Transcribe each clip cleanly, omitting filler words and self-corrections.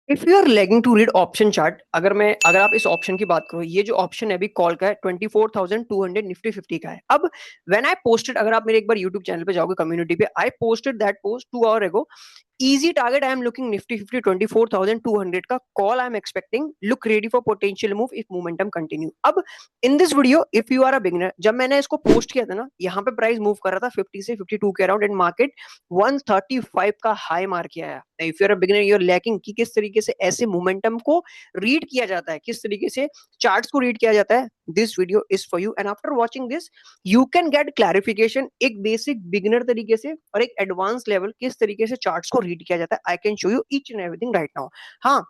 If you are lagging to read option chart, अगर आप इस ऑप्शन की बात करो, ये जो ऑप्शन है अभी कॉल का है 24,200 निफ्टी 50 का है। अब व्हेन आई पोस्टेड, अगर आप मेरे एक बार यूट्यूब चैनल पे जाओगे कम्युनिटी पे, I posted that post 2 our एगो। Easy target I am looking Nifty 50 24,200 का call I am expecting. Look ready for potential move if momentum continue. अब in this video if you are a beginner, जब मैंने इसको post किया था ना, यहाँ पे प्राइस मूव कर रहा था 50 से 52 के अराउंड एंड मार्केट 135 का हाई मार किया है। If you are a beginner you are lacking कि किस तरीके से ऐसे मोमेंटम को रीड किया जाता है, किस तरीके से चार्ट्स को रीड किया जाता है, this video is for you. And after watching this you can get clarification एक बेसिक बिगिनर तरीके से और एक एडवांस लेवल किस तरीके से चार्ट्स को रीड किया जाता है। I can show you each and everything right now. हाँ,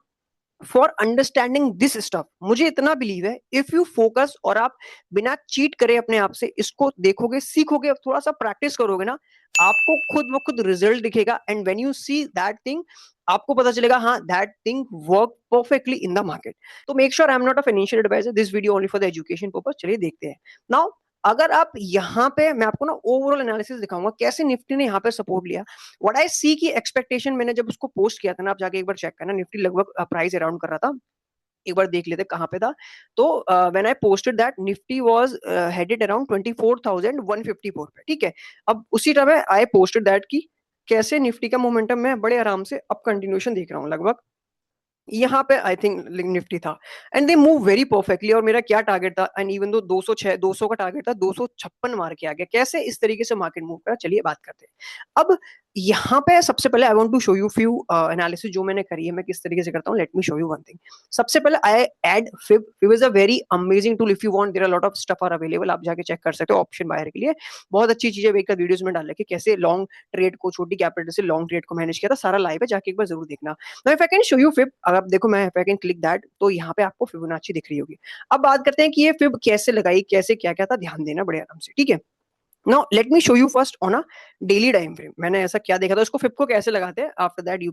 फॉर अंडरस्टैंडिंग दिस स्टफ मुझे इतना बिलीव है, इफ यू फोकस और आप बिना चीट करे अपने आप से इसको देखोगे, सीखोगे, थोड़ा सा प्रैक्टिस करोगे ना, आपको खुद ब खुद रिजल्ट दिखेगा। And when you see that thing, आपको पता चलेगा हाँ that thing work perfectly in the market. तो make sure I am not a financial advisor, this video only for the education purpose. चलिए देखते हैं नाउ। अगर आप यहाँ पे, मैं आपको ना ओवरऑल एनालिसिस दिखाऊंगा कैसे निफ्टी ने यहाँ पे सपोर्ट लिया। व्हाट आई सी की एक्सपेक्टेशन, मैंने जब उसको पोस्ट किया था ना, आप जाके एक बार चेक करना, निफ्टी लगभग प्राइस अराउंड कर रहा था, एक बार देख लेते कहां पे था। तो when I posted that Nifty was headed around 24,154 पे, ठीक है। अब उसी समय आई पोस्टेड दैट की कैसे निफ्टी का मोमेंटम मैं बड़े आराम से अब कंटिन्यूशन देख रहा हूँ, लगभग यहाँ पे आई थिंक निफ्टी था and they move very perfectly. और मेरा क्या टारगेट था, एंड इवन दो 200 का टारगेट था, 256 मार के आ गया। कैसे इस तरीके से मार्केट मूव करा, चलिए बात करते हैं। अब यहाँ पे सबसे पहले I want to show you few analysis जो मैंने करी है, मैं किस तरीके से करता हूँ। Let me show you one thing. सबसे पहले I add fib. Fib is a very amazing tool. If you want, there are lot of stuff are available, आप जाके चेक कर सकते हो ऑप्शन बायर के लिए। बहुत अच्छी चीजें एक वीडियोस में डाल रखी, कैसे लॉन्ग ट्रेड को, छोटी कैपिटल से लॉन्ग ट्रेड को मैनेज किया था, सारा लाइव है, जाके एक बार जरूर देखना। Now, if I can show you fib, अगर आप देखो, मैं if I can click that, तो यहाँ पे आपको फिबोनाची दिख रही होगी। अब बात करते हैं कि ये फिब कैसे लगाई, कैसे क्या क्या था, ध्यान देना बड़े आराम से, ठीक है। Now let me show you first on a daily time frame. मैंने ऐसा क्या देखा था, उसको फिब को कैसे लगाते हैं, after that you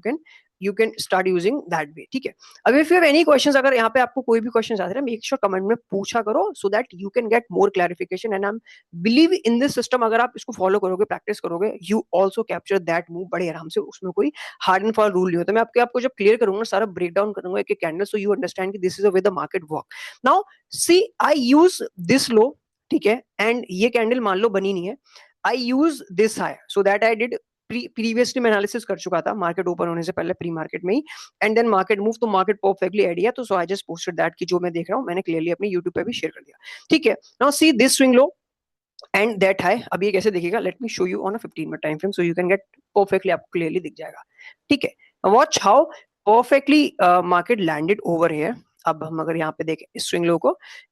can start using that way, ठीक है। अब if you have any questions, अगर यहाँ पे आपको कोई भी क्वेश्चंस आते हैं, मेक श्योर कमेंट में पूछा करो, सो that you can get more clarification. And I am believe in this system, अगर आप इसको फॉलो करोगे, प्रैक्टिस करोगे, you also capture that move बड़े आराम से। उसमें कोई हार्ड एंड फॉल रूल नहीं होता। मैं आपको जब क्लियर करूंगा, सारा ब्रेक डाउन करूंगा एक एक कैंडल, सो यू अंडरस्टैंड कि this is the way the market work. Now see I use this low, ठीक है, एंड ये कैंडल मान लो बनी नहीं है। I use this high, so that I did previously मैं एनालिसिस कर चुका था मार्केट ओपन होने से पहले, प्री मार्केट में ही। एंड देन मार्केट मूव, तो मार्केट परफेक्टली आइडिया, तो सो आई जस्ट पोस्टेड दैट कि जो मैं देख रहा हूँ मैंने क्लियरली अपने यूट्यूब पे भी शेयर कर दिया, ठीक है। Now see this swing low and that high. अब ये कैसे दिखेगा, late me show you on a 15 minute time frame, so you can get perfectly, आपको क्लियरली दिख जाएगा, ठीक है। Watch how perfectly market landed over here. अब हम अगर यहाँ पे देखें इस स्विंग लो को,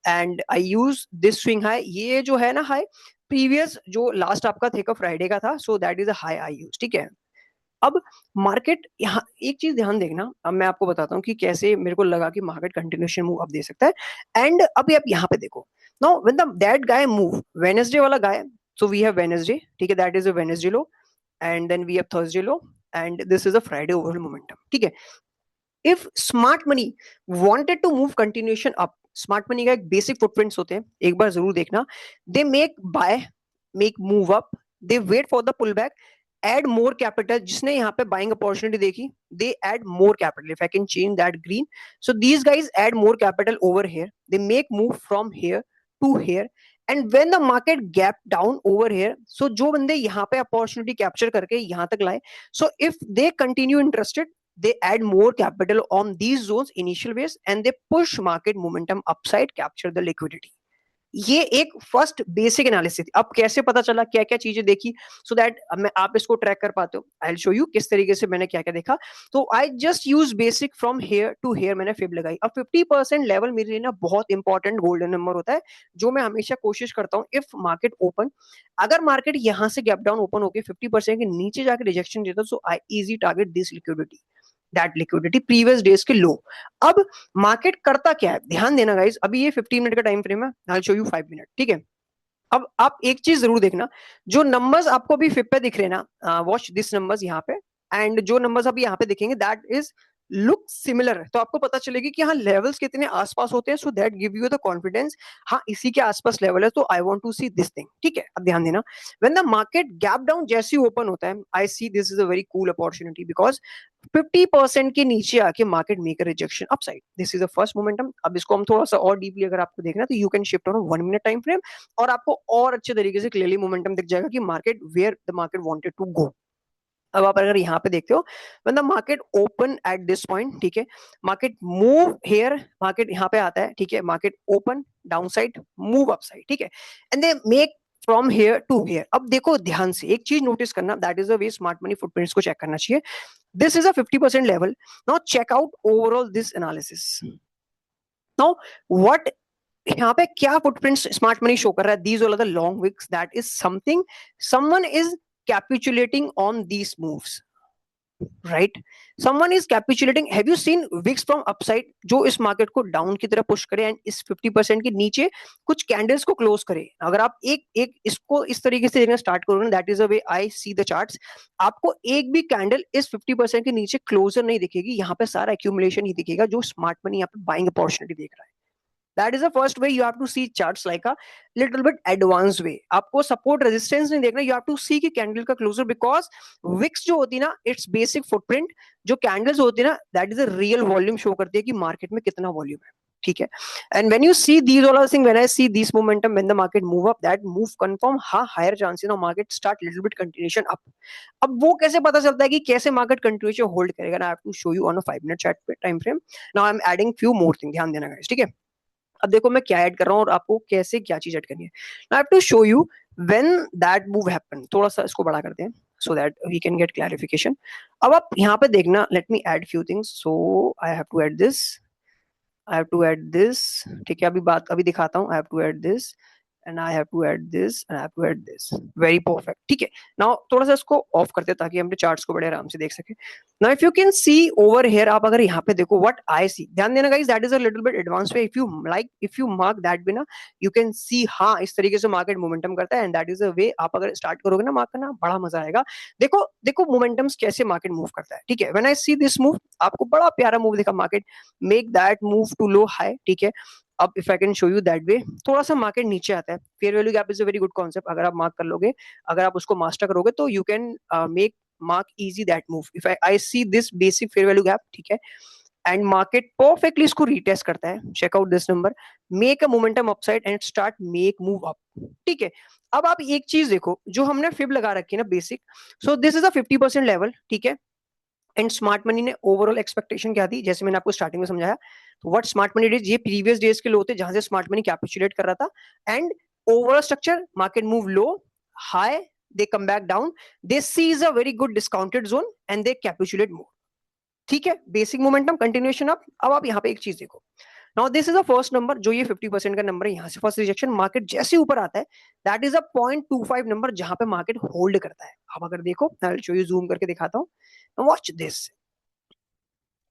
and I use this swing high, ये जो है ना हाई, प्रीवियस जो लास्ट आपका थे फ्राइडे का था, so that is a high I use, ठीक है। अब मार्केट, यहाँ एक चीज ध्यान देखना, अब मैं आपको बताता हूँ कि कैसे मेरे को लगा कि मार्केट कंटिन्यूशन मूव अब दे सकता है। एंड अभी आप यहाँ पे देखो, now when the that guy move, Wednesday वाला guy, so we have Wednesday, ठीक है, that is a Wednesday low, and then we have Thursday low, and this is a Friday overall momentum, ठीक है। If smart money wanted to move continuation up, smart money का एक basic footprints होते हैं, एक बार जरूर देखना। They make buy, make move up, they wait for the pull back, add more capital. जिसने यहाँ पे बाइंग अपॉर्चुनिटी देखी, they add more capital. If I can change that green, so these guys add more capital over here, they make move from here to here. And when the market gap down over here, so जो बंदे यहाँ पे opportunity capture करके यहाँ तक लाए, so if they continue interested, they add more capital on these zones initial ways and they push market momentum upside, capture the liquidity. ये एक फर्स्ट बेसिक एनालिसिस थी। अब कैसे पता चला, क्या क्या चीजें देखी, सो दैट आप इसको ट्रैक कर पाते हो। आई विल शो यू किस तरीके से मैंने क्या क्या देखा। तो I just use basic from here to here, मैंने फिब लगाई। अब 50% लेवल मेरे लिए ना बहुत इंपॉर्टेंट गोल्डन नंबर होता है, जो मैं हमेशा कोशिश करता हूँ। इफ मार्केट ओपन, अगर मार्केट यहाँ से गैप डाउन ओपन होकर 50% के नीचे जाकर रिजेक्शन देता, so I easy target this liquidity, that liquidity previous days के लो। अब मार्केट करता क्या है, ध्यान देना गाइस। अभी ये 15 मिनट का टाइम फ्रेम है, आई शो यू 5 मिनट, ठीक है। अब आप एक चीज जरूर देखना, जो नंबर्स आपको अभी फिप पे दिख रहे हैं ना, वॉच दिस नंबर्स यहाँ पे, एंड जो नंबर्स अभी यहाँ पे दिखेंगे, दैट इज लुक सिमिलर, तो आपको पता चलेगी कि हाँ लेवल्स कितने आसपास होते हैं, so that give you the confidence, हाँ इसी के आसपास लेवल है तो I want to see this thing. ठीक है, अब ध्यान देना, when the market gap down जैसे ही ओपन होता है, I see this is a very cool opportunity because 50% के नीचे आके market make a rejection upside, this is the first momentum. अब इसको हम थोड़ा सा और डीपली अगर आपको देखना है तो you can shift on 1 minute time frame, और आपको और अच्छे तरीके से क्लियरली मोमेंटम दिख जाएगा कि market where the market wanted to go. अब आप अगर यहाँ पे देखते हो, when the market open at this point, ठीक है, मार्केट मूव हेयर, मार्केट यहाँ पे आता है, ठीक है, market open downside, move upside, ठीक है, and they make from here to here. अब देखो ध्यान से एक चीज नोटिस करना, that is the way smart money footprints को चेक करना चाहिए। This is a 50% level, now check out overall this analysis. Now what यहाँ पे क्या फुटप्रिंट्स स्मार्ट मनी शो कर रहा है, these all are the long wicks, that is something someone is capitulating on these moves, right? Someone is capitulating. Have you seen wicks from upside जो इस market को down की तरफ push करे and इस 50% के नीचे कुछ कैंडल्स को क्लोज करे? अगर आप एक एक इसको इस तरीके से देखना स्टार्ट करोगे, that is the way I see the charts, आपको एक भी कैंडल इस 50% के नीचे क्लोजर नहीं दिखेगी, यहाँ पे सारा एक्यूमुलेशन ही दिखेगा जो स्मार्ट मनी यहाँ पे बाइंग अपॉर्चुनिटी देख रहा है। That is the first way you have to see charts like a little bit advanced way. आपको support resistance नहीं देखना, you have to see कि candle का closer because wicks जो होती है ना, its basic footprint, जो candles होती है ना, that is a real volume show करती है कि market में कितना volume है, ठीक है। And when you see these all other things, when I see this momentum, when the market move up, that move confirm हाँ higher chances now market start little bit continuation up. अब वो कैसे पता चलता है कि कैसे market continuation hold करेगा? I have to show you on a 5 minute chart time frame. Now I'm adding few more things, ध्यान देना guys, ठीक है। अब देखो मैं क्या ऐड कर रहा हूँ और आपको कैसे क्या चीज ऐड करनी है। I have to show you when that move happen, थोड़ा सा इसको बड़ा करते हैं so that we can get clarification. अब आप यहाँ पे देखना, let me add few things, so I have to add this, I have to add this, ठीक है, अभी दिखाता हूँ। I have to add this and I have to add this and I have to add this, very perfect, ठीक है। now थोड़ा सा इसको ऑफ करते हैं ताकि हम अपने चार्ट्स को बड़े आराम से देख सके। now if you can see over here, आप अगर यहाँ पे देखो what I see, ध्यान देना guys, that is a little bit advanced way, if you like, if you mark that way ना, you can see हाँ इस तरीके से मार्केट मोमेंटम करता है, and that is a way आप अगर स्टार्ट करोगे ना मार्क करना, बड़ा मजा आएगा। देखो देखो मोमेंटम्स कैसे मार्केट मूव करता है, ठीक है। when I see this move, आपको बड़ा प्यारा मूव दिखा, market make that move to low high, ठीक है। अब if I can show you दैट वे, थोड़ा सा मार्केट नीचे आता है, fair value gap is a very good concept, अगर आप मार्क कर लोगे, अगर आप उसको मास्टर करोगे तो you can make mark easy that move. If I see this basic fair value gap, ठीक है, एंड मार्केट परफेक्टली इसको रीटेस्ट करता है, check out this number, make a momentum upside and start make move up, ठीक है। अब आप एक चीज देखो, जो हमने फिब लगा रखी है ना basic, so this is a 50% level, ठीक है। एंड स्मार्ट मनी ने ओवरऑल एक्सपेक्टेशन क्या थी, जैसे मैंने आपको स्टार्टिंग में समझाया, तो व्हाट स्मार्ट मनी डिड, ये प्रीवियस डेज के लो थे जहां से स्मार्ट मनी कैपिचुलेट कर रहा था, and overall structure market move low high, they come back down, they sees a very good discounted zone and they capitulate more, ठीक है। Basic momentum continuation up. अब आप यहाँ पे एक चीज देखो, now this is a first number, जो ये 50% का नंबर है, यहाँ से फर्स्ट रिजेक्शन, मार्केट जैसे ऊपर आता है, दैट इज अ 0.25 नंबर जहां पे मार्केट होल्ड करता है। अब अगर देखो, I will show you, zoom करके दिखाता हूँ, watch this,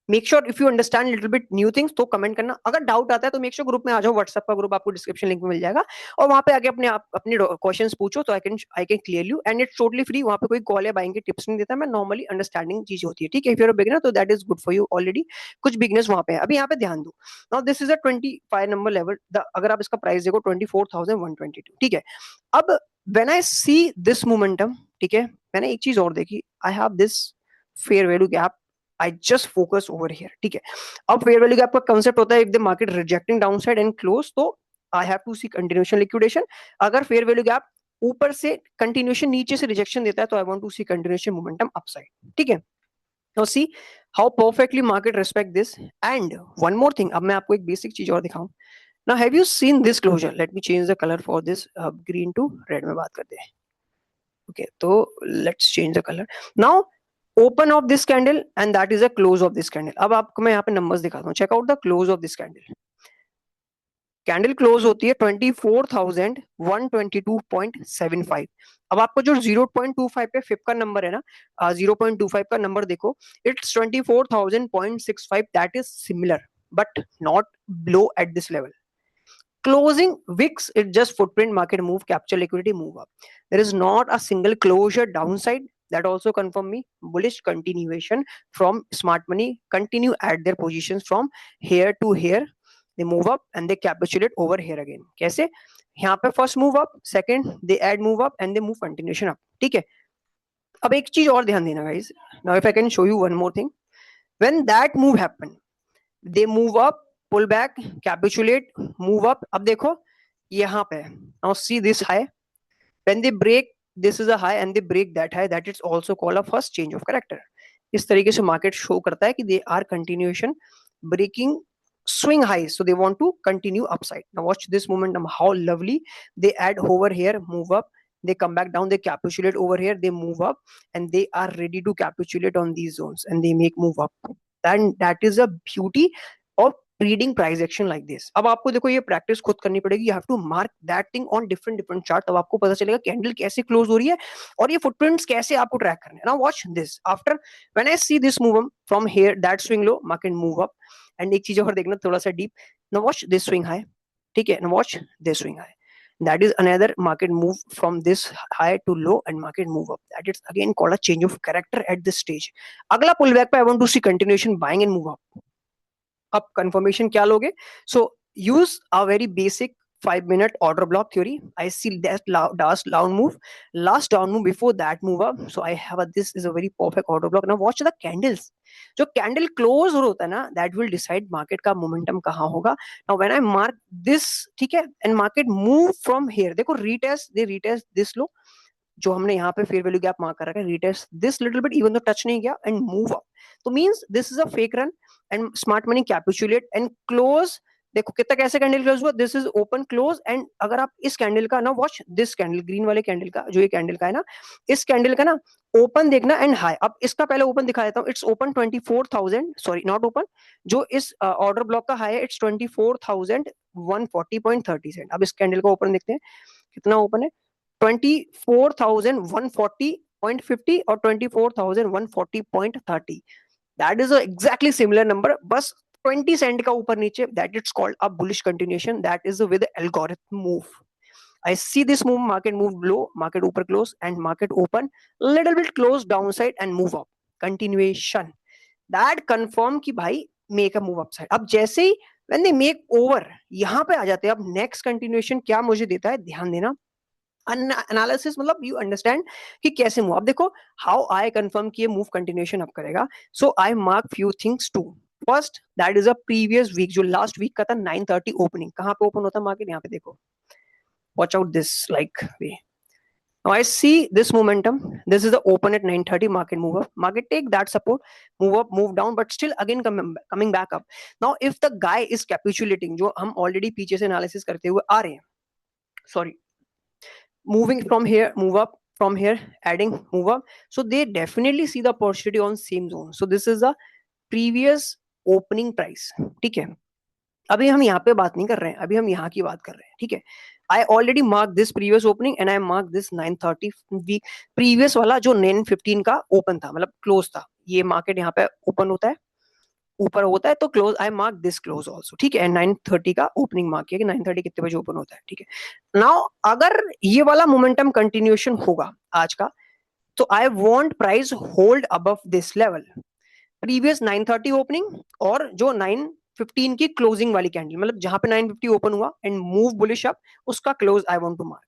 make sure if you understand little bit new things तो कमेंट करना, अगर डाउट आता है तो मेक श्योर ग्रुप में आ जाओ, व्हाट्सएप का ग्रुप आपको डिस्क्रिप्शन लिंक में मिल जाएगा, और वहां पे आके अपने क्वेश्चंस पूछो, तो I can clear you, and it's totally free, वहां पे कोई कॉल या बाइंग के टिप्स नहीं देता मैं, नॉर्मली अंडरस्टैंडिंग चीज होती है, ठीक है। If you are a beginner तो that is good for you, already कुछ बिगनर्स वहां पे है। अभी यहाँ पे ध्यान दो, now this is a 25 number level, अगर आप इसका प्राइस देखो 24,122, ठीक है। अब when I see this momentum, ठीक है, मैंने एक चीज और देखी, I have this fair value gap, I just focus over here, ठीक है। अब फेयर वैल्यू गैप का कंसेप्ट होता है, if the market rejecting downside and close, तो I have to see continuation liquidation. अगर फेयर वैल्यू गैप ऊपर से कंटिन्यूएशन नीचे से रिजेक्शन देता है, तो I want to see continuation momentum upside, ठीक है। Now see how perfectly market respect this, and one more thing, अब मैं आपको एक बेसिक चीज और दिखाऊं। Now have you seen this closure, let me change the colour for this, green to red में बात करते हैं, ओके, तो let's change the colour. Now open of this candle and that is a close of this candle. अब आपको मैं यहाँ पे नंबर्स दिखाता हूँ, check out the close of this candle. Candle close होती है 24,122.75। अब आपको जो 0.25 पे फिप का नंबर है ना, 0.25 का नंबर देखो, it's 24,000.65, that is similar but not below at this level. Closing VIX, it just footprint market move, capture liquidity, move up. There is not a single closure downside that also confirm me bullish continuation from smart money continue at their positions from here to here, they move up and they capitulate over here again. कैसे? यहाँ पे first move up, second they add move up and they move continuation up. ठीक है? अब एक चीज और ध्यान देना guys. Now if I can show you one more thing, when that move happen, they move up, pull back, capitulate, move up. अब देखो यहाँ पे, now see this high, when they break, this is a high and they break that high, that is also called a first change of character. इस तरीके से market show करता है कि they are continuation breaking swing highs, so they want to continue upside. Now watch this momentum, how lovely. They add over here, move up, they come back down, they capitulate over here, they move up, and they are ready to capitulate on these zones and they make move up. And that is a beauty of reading price action like this. अब आपको देखो ये practice खुद करनी पड़ेगी. You have to mark that thing on different chart. तब आपको पता चलेगा कैंडल कैसे क्लोज हो रही है और ये फुटप्रिंट्स कैसे आपको ट्रैक करने हैं. Now watch this. After when I see this move from here, that swing low, market move up. And एक चीज और देखना थोड़ा सा deep. Now watch this swing high. ठीक है, now watch this swing high. That is another market move from this high to low and market move up. That is again called a change of character at this stage. अगला pullback पे I want to see continuation buying and move up. अब confirmation क्या लोगे? So use a very basic 5-minute order block theory. I see that last down move before that move up. So I have this is a very perfect order block. Now watch the candles. जो candle close हो होता है ना, that will decide market का momentum कहाँ होगा. Now when I mark this, ठीक है, and market move from here, देखो they retest this low जो हमने यहाँ पे फेयर वैल्यू गैप मार्क कर रखा है, retest this little bit even तो टच नहीं किया एंड मूव अप. तो means this is a fake run and smart money capitulate and close. देखो कितना कैसे कैंडल क्लोज हुआ, this is open close. And अगर आप इस कैंडल का ना, वॉच दिस कैंडल, ग्रीन वाले कैंडल का, जो ये कैंडल का है ना, इस कैंडल का ना ओपन देखना एंड हाई. अब इसका पहले ओपन दिखा देता हूँ. It's open 24,000, sorry not open, जो इस ऑर्डर ब्लॉक का हाई है इट्स 24,140.30 सेंट. अब इस कैंडल का ओपन देखते हैं कितना ओपन है. 24,140.50 और 24,140.30. That is exactly similar number, बस 20 सेंट का ऊपर नीचे. That it's called a bullish continuation. That is with algorithm move. I see this move, market move low, market upper close and market open little bit close downside and move up. Continuation. That confirm कि भाई make a move upside. अब जैसे ही when they make over यहाँ पे आ जाते हैं. अब next continuation क्या मुझे देता है, ध्यान देना. एनालिसिस मतलब यू अंडरस्टैंड कि कैसे मूव. अब देखो हाउ आई कंफर्म कि ये मूव कंटिन्यूएशन अप करेगा. So I mark few things to. First that is a previous week, जो लास्ट वीक का था 9:30 ओपनिंग. कहां पे ओपन होता है मार्केट, यहाँ पे देखो. Watch out this like way. Now I see this momentum. This is the open at 9:30. Market move up. Market take that support, move up, move down, but still again coming back up. Now if the guy is capitulating, जो हम already पीछे से analysis करते हुए आ रहे हैं, sorry, moving from here, move up, from here adding, move up, so they definitely see the opportunity on same zone. So this is a previous opening price. ठीक है, अभी हम यहाँ पे बात नहीं कर रहे हैं, अभी हम यहाँ की बात कर रहे हैं. ठीक है, I already marked this previous opening and I marked this 9:30 week previous वाला जो 9:15 का ओपन था, मतलब क्लोज था. ये मार्केट यहाँ पे ओपन होता है, ऊपर होता है तो close. I mark this close also. ठीक है, 9:30 का ओपनिंग मार्क किया कि 9:30 कितने बजे ओपन होता है. ठीक है, नाउ अगर ये वाला मोमेंटम कंटिन्यूएशन होगा आज का, तो I want price hold above this level, previous 9:30 opening और जो 9:15 की क्लोजिंग वाली कैंडल, मतलब जहां पे 9:50 ओपन हुआ एंड मूव बुलिश अप, उसका close I want to mark.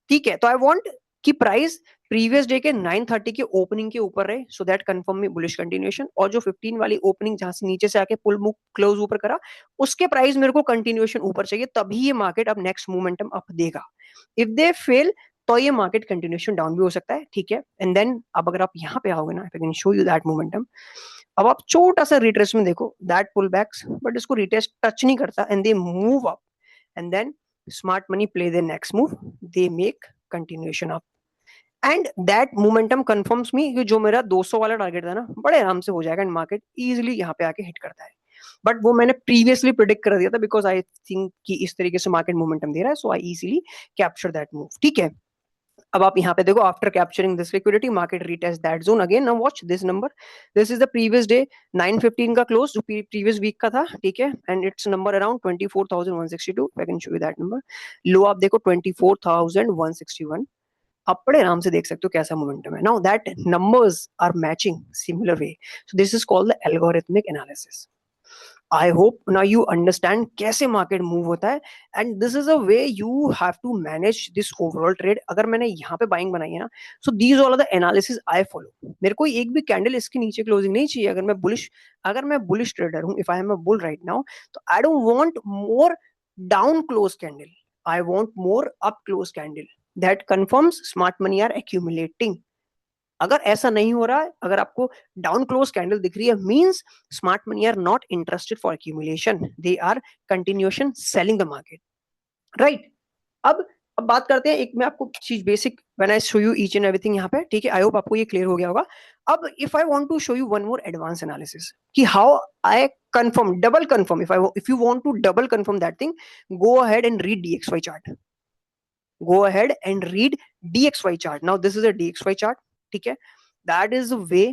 ठीक है, तो आई वांट कि प्राइस प्रीवियस डे के 9:30 के ओपनिंग के ऊपर रहे, सो दैट कंफर्म में बुलिश कंटिन्यूएशन. और जो 15 वाली ओपनिंग जहां से नीचे से आके पुल मूव क्लोज ऊपर करा, उसके प्राइस मेरे को कंटिन्यूएशन ऊपर चाहिए, तभी ये मार्केट अब नेक्स्ट मोमेंटम अप देगा. इफ दे फेल तो ये मार्केट कंटिन्यूएशन डाउन भी हो सकता है. ठीक है, एंड देन अब अगर आप यहाँ पे आओगे ना, I can show you that momentum. अब आप छोटा सा रिट्रेसमेंट देखो, दैट पुल बैक्स, बट इसको रिटेस्ट टच नहीं करता and they move up and then smart money play the next move, they make continuation up. And that momentum confirms me कि जो मेरा 200 वाला टारगेट था ना, बड़े आराम से हो जाएगा एंड मार्केट इजीली यहाँ पे आके हिट करता है. बट वो मैंने प्रीवियसली प्रिडिक्ट कर दिया था बिकॉज आई थिंक कि इस तरीके से मार्केट मोमेंटम दे रहा है, सो आई इजीली कैप्चर दैट मूव. ठीक है, अब आप यहाँ पे देखो, after capturing this liquidity market retest that zone again. Now watch this number. This is the previous day 9:15 का क्लोज, जो प्रीवियस वीक का था. ठीक है, and it's number around 24,162. I can show you that number. लो आप देखो 24,161. आप बड़े आराम से देख सकते हो कैसा मोमेंटम है. Now that numbers are matching similar way, so this is called the algorithmic analysis. I hope now you understand कैसे मार्केट मूव होता है, and this is a way you have to manage this overall trade. अगर मैंने यहाँ पे buying बनाई है ना, so these all are the analysis I follow. मेरे को एक भी कैंडल इसके नीचे क्लोजिंग नहीं चाहिए. अगर मैं बुलिश ट्रेडर हूँ, if I am a bull right now, तो I don't want more down close candle. I want more up close candle that confirms smart money are accumulating. अगर ऐसा नहीं हो रहा है, अगर आपको डाउन क्लोज कैंडल दिख रही है, means smart money are not interested for accumulation, they are continuation selling the market, right. अब बात करते हैं, एक मैं आपको चीज basic when I show you each and everything यहाँ पे, ठीक है. आई होप आपको ये क्लियर हो गया होगा. अब if I want to show you one more advance analysis कि how I confirm, double confirm, if you want to double confirm that thing, go ahead and read DXY chart. go ahead and read DXY chart. Now this is a DXY chart, ठीक है. That is the way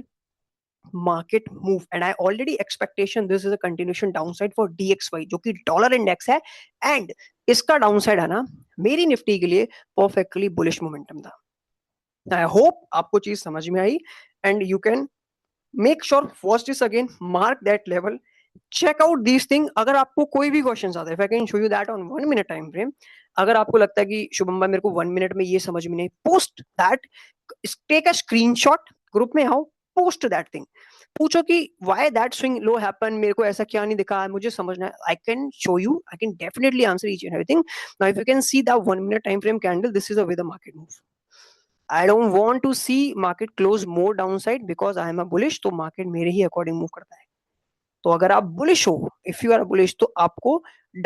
market move, and I already expectation this is a continuation downside for DXY जो कि dollar index है, and इसका downside है ना मेरी Nifty के लिए परफेक्टली बुलिश मोमेंटम था. आई होप आपको चीज समझ में आई, and you can make sure watch this again, mark that level, check out these thing. अगर आपको कोई भी क्वेश्चन आता है, if I can show you that on 1 minute time frame, अगर आपको लगता है कि शुभम भाई मेरे को 1 मिनट में ये समझ में नहीं, post that, take a screenshot, group में आओ, पोस्ट दैट थिंग, पूछो कि why that swing low happen, मेरे को ऐसा क्या नहीं दिखा है, मुझे समझना है. I can show you, I can definitely answer each and everything. Now if you can see the 1 minute time frame candle, this is the way the market move. I don't want to see market close more downside because I am a bullish, तो market मेरे ही according move करता है. तो अगर आप bullish हो, if you are bullish, तो आपको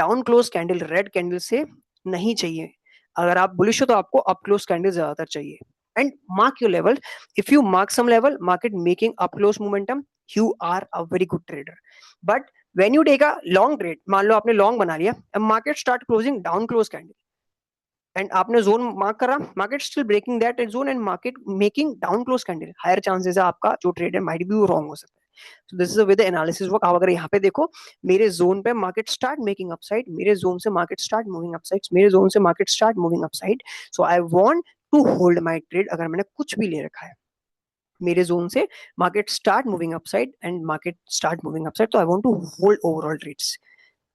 down close candle, red candle से नहीं चाहिए. अगर आप bullish हो तो आपको up close candle ज्यादातर चाहिए. And mark your level. If you mark some level, market making up close momentum, you are a very good trader. But when you take a long trade, मान लो आपने long बना लिया, and market start closing down close candle, and आपने zone mark करा, market still breaking that zone and market making down close candle, higher chances है आपका जो trade है माइट बी वो रॉन्ग हो सकता है. So this is with analysis work. आप अगर यहाँ पे देखो, मेरे जोन पे मार्केट स्टार्ट मेकिंग अपसाइड, मेरे जोन से मार्केट स्टार्ट मूविंग अपसाइड, मेरे जोन से market start moving upside. So I want to hold my trade. अगर मैंने कुछ भी ले रखा है मेरे जोन से, market start moving upside and market start moving upside, तो I want to hold overall trades.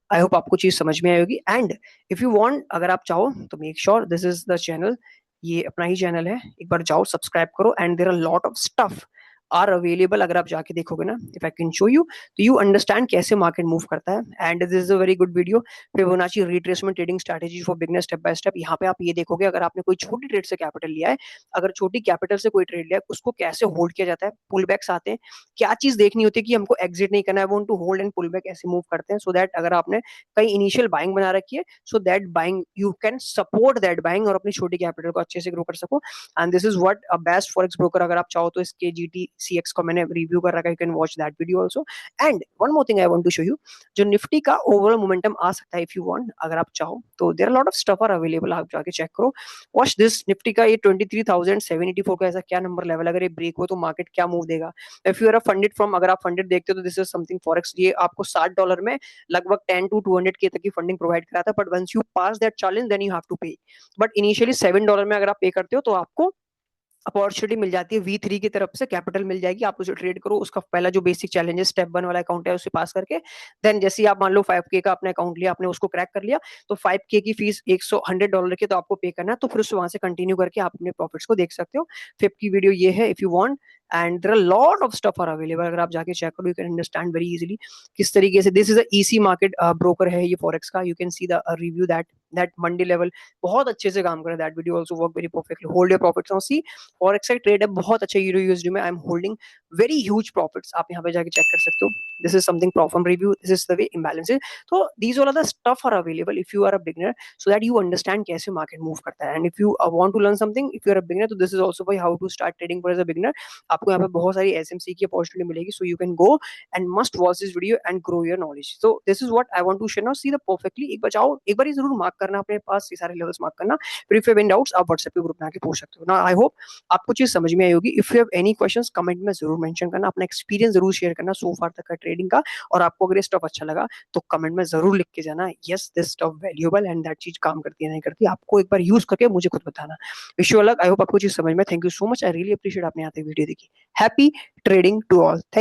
I hope आपको चीज समझ में आई होगी. एंड इफ यू वांट, अगर आप चाहो तो make sure this is the channel, ये अपना ही चैनल है, एक बार जाओ सब्सक्राइब करो, and there are lot of stuff are available. अगर आप जाके देखोगे ना, if I can show you, तो यू अंडरस्टैंड कैसे मार्केट मूव करता है. And this is a very good video, Fibonacci retracement trading strategy for beginner step by step. यहाँ पे आप ये देखोगे, अगर आपने कोई छोटी ट्रेड से कैपिटल लिया है, अगर छोटी कैपिटल से कोई ट्रेड लिया है, उसको कैसे होल्ड किया जाता है, पुल बैक्स आते हैं, क्या चीज देखनी होती है कि हमको एग्जिट नहीं करना है, want to hold and pull back ऐसे मूव करते हैं, सो दैट अगर आपने कहीं इनिशियल बाइंग बना रखी है, so that buying you can support that buying और अपनी छोटी कैपिटल को अच्छे से ग्रो कर सको. And this is what a best forex broker. अगर आप चाहो तो इसके GTCX को मैंने रिव्यू कर रखा है, you can watch that video also. And one more thing I want to show you, जो निफ्टी का ओवरऑल मोमेंटम आ सकता है, इफ यू वांट, अगर आप चाहो तो there are lot of stuff are available, आप जाके चेक करो. वॉच दिस, निफ्टी का ये 23,784 का ऐसा क्या नंबर लेवल, अगर ये ब्रेक हो तो मार्केट क्या मूव देगा. If you are a funded from, अगर आप फंडेड देखते हो तो दिस इज समथिंग फॉरेक्स, ये आपको $60 में लगभग 10 to 200 के तक की फंडिंग प्रोवाइड कराता है. But once you pass that challenge then you have to pay. But initially $7 में अगर आप पे करते हो तो आपको अपॉर्चुनिटी मिल जाती है V3 की तरफ से, कैपिटल मिल जाएगी, आप उसे ट्रेड करो. उसका पहला जो बेसिक चैलेंज है, स्टेप 1 वाला अकाउंट है, उसे पास करके देन जैसे आप मान लो 5K का अपना अकाउंट लिया, आपने उसको क्रैक कर लिया, तो 5K की फीस $100 की तो आपको पे करना है. तो फिर उससे वहां से कंटिन्यू करके आप अपने प्रॉफिट्स को देख सकते हो. फिफ्थ की वीडियो ये है, if you want, and there are lot of stuff are available. अगर आप जाके चेक करो, you can understand very easily किस तरीके से. This is a EC market broker है ये फॉरेक्स का, you can see the review that Monday level बहुत अच्छे से काम कर रहा है. That video also work very perfectly. Hold your profits on C forex का ट्रेड है बहुत अच्छा. यूरो यूएसडी में I am holding very huge profits, आप यहाँ पे जाके चेक कर सकते हो. This is something profit review, this is the way imbalances. तो these all are the stuff are available if you are a beginner, so that you understand कैसे market move करता है. And if you want to learn something, if you are a beginner, तो this is also by how to start trading for as a beginner. आपको यहाँ पे बहुत सारी SMC की अपॉर्चुनिटी मिलेगी, so you can go and must watch this video and grow your knowledge. So this is what I want to share. Now see the perfectly, एक बार जाओ, एक बार जरूर मार्क करना अपने पास, ये सारे लेवल्स मार्क करना। फिर if you have any doubts आप व्हाट्सएप पे ग्रुप में आके पूछ सकते हो ना। आई होप आपको चीज समझ में आई होगी। If you have any questions comment में जरूर मेंशन करना, अपना एक्सपीरियंस जरूर शेयर करना सो फार तक का ट्रेडिंग का। और आपको अगर ये स्टफ अच्छा लगा तो कमेंट में जरूर लिख के जाना yes this stuff valuable and that चीज काम करती है नहीं करती, आपको एक बार यूज करके मुझे खुद बताना। Wish you all luck. I hope आपको चीज समझ में। Thank you so much. I really appreciate आपने यहाँ तक वीडियो देखी। Happy trading to all. Thank